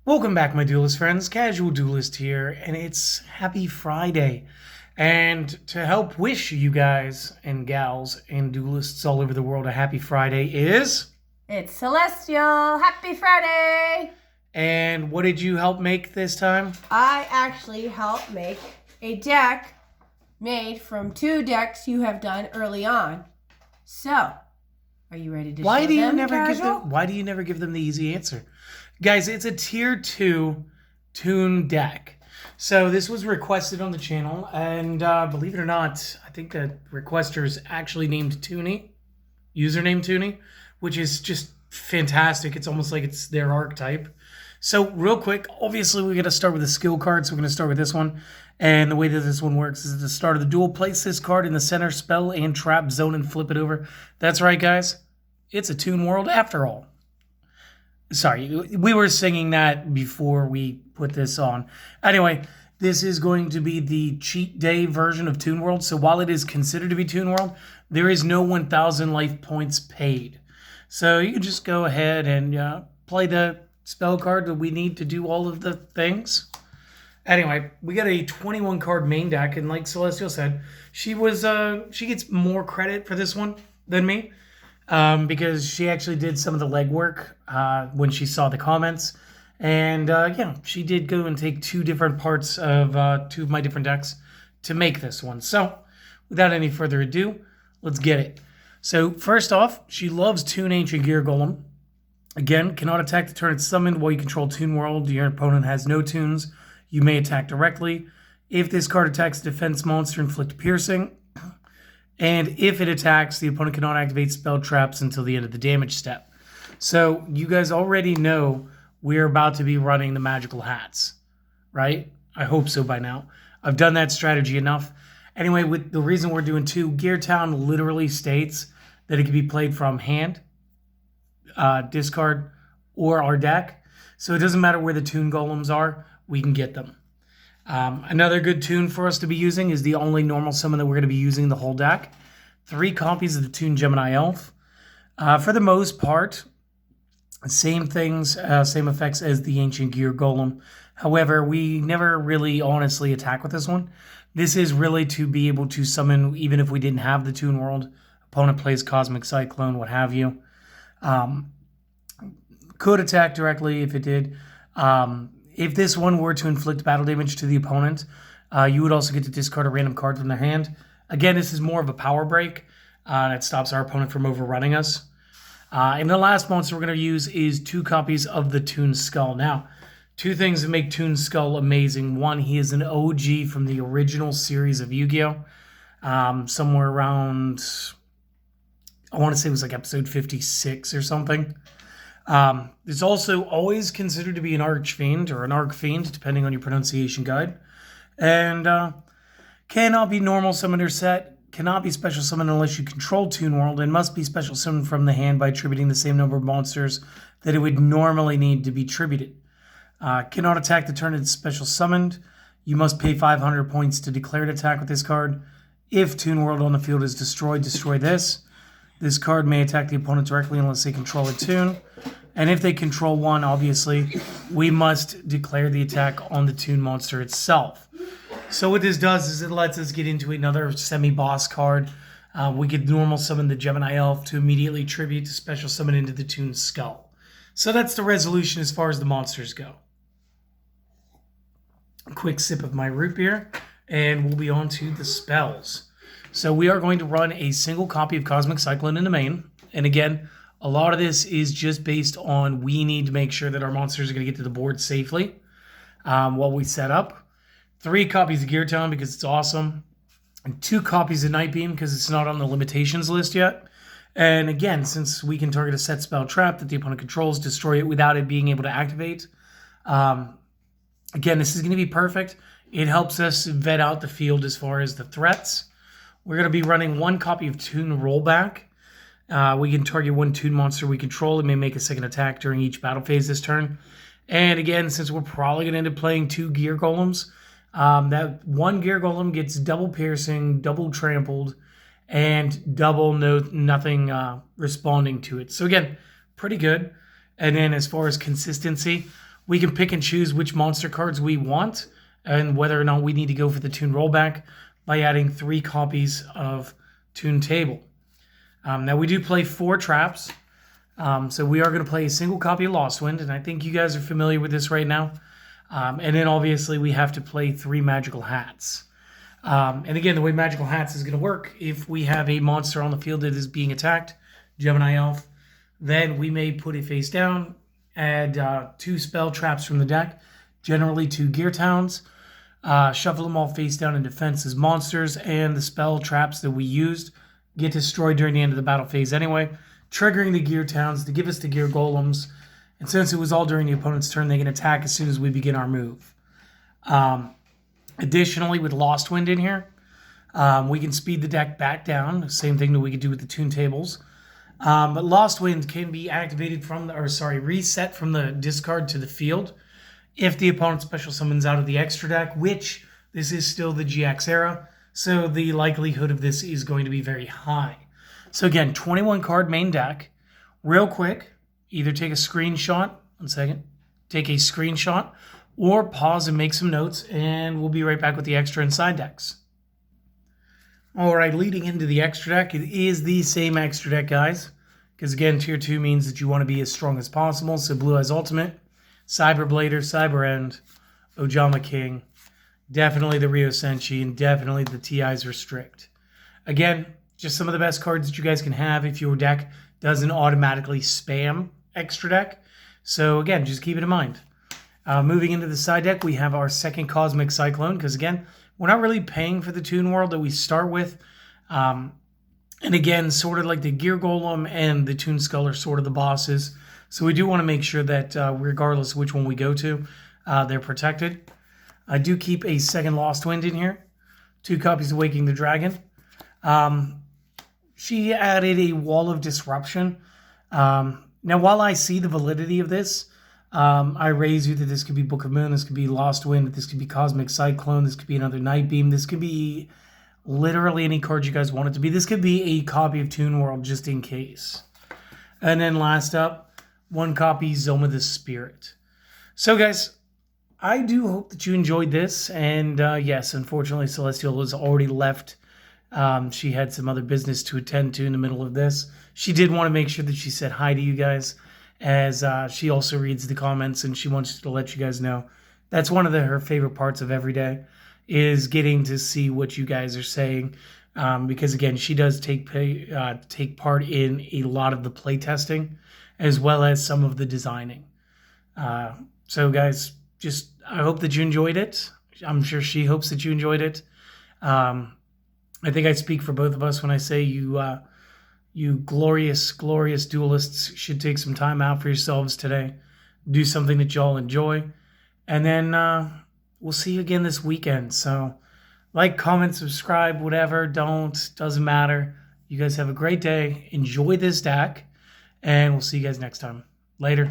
Welcome back, my duelist friends. Casual Duelist here, and it's Happy Friday. And to help wish you guys and gals and duelists all over the world a Happy Friday is... It's Celestial. Happy Friday! And what did you help make this time? I actually helped make a deck made from 2 decks you have done early on. So, are you ready to Why show do you them, never give Casual? them? Why do you never give them the easy answer, guys? It's a tier 2 Toon deck. So this was requested on the channel, and believe it or not, I think the requester is actually named Toony, username Toony, which is just fantastic. It's almost like it's their archetype. So real quick, obviously we're going to start with a skill card, so we're going to start with this one. And the way that this one works is at the start of the duel, place this card in the center spell and trap zone and flip it over. That's right, guys. It's a Toon world after all. Sorry, we were singing that before we put this on. Anyway, this is going to be the cheat day version of Toon World. So while it is considered to be Toon World, there is no 1,000 life points paid. So you can just go ahead and play the spell card that we need to do all of the things. Anyway, we got a 21 card main deck, and like Celestial said, she gets more credit for this one than me. Because she actually did some of the legwork when she saw the comments. And yeah, she did go and take 2 different parts of 2 of my different decks to make this one. So without any further ado, let's get it. So first off, she loves Toon Ancient Gear Golem. Again, cannot attack the turn it's summoned while you control Toon World. Your opponent has no tunes. You may attack directly. If this card attacks a defense monster, inflict piercing. And if it attacks, the opponent cannot activate spell traps until the end of the damage step. So you guys already know we're about to be running the magical hats, right? I hope so by now. I've done that strategy enough. Anyway, with the reason we're doing 2, Gear Town literally states that it can be played from hand, discard, or our deck. So it doesn't matter where the Toon Golems are, we can get them. Another good Toon for us to be using is the only normal summon that we're going to be using the whole deck. 3 copies of the Toon Gemini Elf. For the most part, same things, same effects as the Ancient Gear Golem. However, we never really honestly attack with this one. This is really to be able to summon, even if we didn't have the Toon World. Opponent plays Cosmic Cyclone, what have you. Could attack directly if it did. If this one were to inflict battle damage to the opponent, you would also get to discard a random card from their hand. Again, this is more of a power break that stops our opponent from overrunning us. And the last monster we're going to use is 2 copies of the Toon Skull. Now, 2 things that make Toon Skull amazing. One, he is an OG from the original series of Yu-Gi-Oh! Somewhere around, I want to say it was like episode 56 or something. It's also always considered to be an Archfiend or an Archfiend, depending on your pronunciation guide. And cannot be normal summoner set, cannot be special summoned unless you control Toon World, and must be special summoned from the hand by attributing the same number of monsters that it would normally need to be tributed. Cannot attack the turn it's special summoned. You must pay 500 points to declare an attack with this card. If Toon World on the field is destroyed, destroy this. This card may attack the opponent directly unless they control a Toon. And if they control one, obviously, we must declare the attack on the Toon monster itself. So what this does is it lets us get into another semi-boss card. We could normal summon the Gemini Elf to immediately tribute to special summon into the Toon Skull. So that's the resolution as far as the monsters go. A quick sip of my root beer, and we'll be on to the spells. So we are going to run a single copy of Cosmic Cyclone in the main. And again, a lot of this is just based on we need to make sure that our monsters are going to get to the board safely while we set up. 3 copies of Gear Town because it's awesome. And 2 copies of Night Beam because it's not on the limitations list yet. And again, since we can target a set spell trap that the opponent controls, destroy it without it being able to activate. Again, this is going to be perfect. It helps us vet out the field as far as the threats. We're going to be running 1 copy of Toon Rollback. We can target 1 Toon monster we control. It may make a second attack during each battle phase this turn. And again, since we're probably going to end up playing 2 Gear Golems, that 1 Gear Golem gets double piercing, double trampled, and double nothing responding to it. So again, pretty good. And then as far as consistency, We can pick and choose which monster cards we want and whether or not we need to go for the Toon rollback by adding 3 copies of Toon Table. Now we do play 4 traps, so we are going to play a single copy of Lost Wind, and I think you guys are familiar with this right now. And then obviously we have to play 3 Magical Hats. And again, the way Magical Hats is going to work, if we have a monster on the field that is being attacked, Gemini Elf, then we may put it face down, add 2 spell traps from the deck, generally 2 Gear Towns, shuffle them all face down in defense as monsters, and the spell traps that we used get destroyed during the end of the battle phase anyway, triggering the Gear Towns to give us the Gear Golems. And since it was all during the opponent's turn, they can attack as soon as we begin our move. Additionally, with Lost Wind in here, we can speed the deck back down. Same thing that we could do with the Toon tables. But Lost Wind can be activated from reset from the discard to the field if the opponent special summons out of the extra deck, which this is still the GX era, so the likelihood of this is going to be very high. So again, 21 card main deck. Real quick, either take a screenshot, take a screenshot, or pause and make some notes, and we'll be right back with the extra and side decks. All right, leading into the extra deck, it is the same extra deck, guys, because again, Tier 2 means that you want to be as strong as possible. So Blue Eyes Ultimate, Cyberblader, Cyber End, Ojama King, definitely the Rio Senshi, and definitely the TI's Restrict. Again, just some of the best cards that you guys can have if your deck doesn't automatically spam extra deck. So again, just keep it in mind. Moving into the side deck, we have our second Cosmic Cyclone, because again, we're not really paying for the Toon world that we start with. And again, sort of like the Gear Golem and the Toon Skull are sort of the bosses. So we do want to make sure that regardless of which one we go to, they're protected. I do keep a second Lost Wind in here. 2 copies of Waking the Dragon. She added a Wall of Disruption. Now, while I see the validity of this, I raise you that this could be Book of Moon, this could be Lost Wind, this could be Cosmic Cyclone, this could be another Night Beam, this could be literally any card you guys want it to be. This could be a copy of Toon World just in case. And then last up, 1 copy Zoma the Spirit. So guys, I do hope that you enjoyed this. And yes, unfortunately, Celestial has already left. She had some other business to attend to in the middle of this. She did want to make sure that she said hi to you guys, as she also reads the comments, and she wants to let you guys know that's one of her favorite parts of every day, is getting to see what you guys are saying. Because again, she does take part in a lot of the play testing, as well as some of the designing. So guys, I hope that you enjoyed it. I'm sure she hopes that you enjoyed it. I think I speak for both of us when I say you glorious, glorious duelists should take some time out for yourselves today. Do something that y'all enjoy. And then we'll see you again this weekend. So like, comment, subscribe, whatever. Doesn't matter. You guys have a great day. Enjoy this deck. And we'll see you guys next time. Later.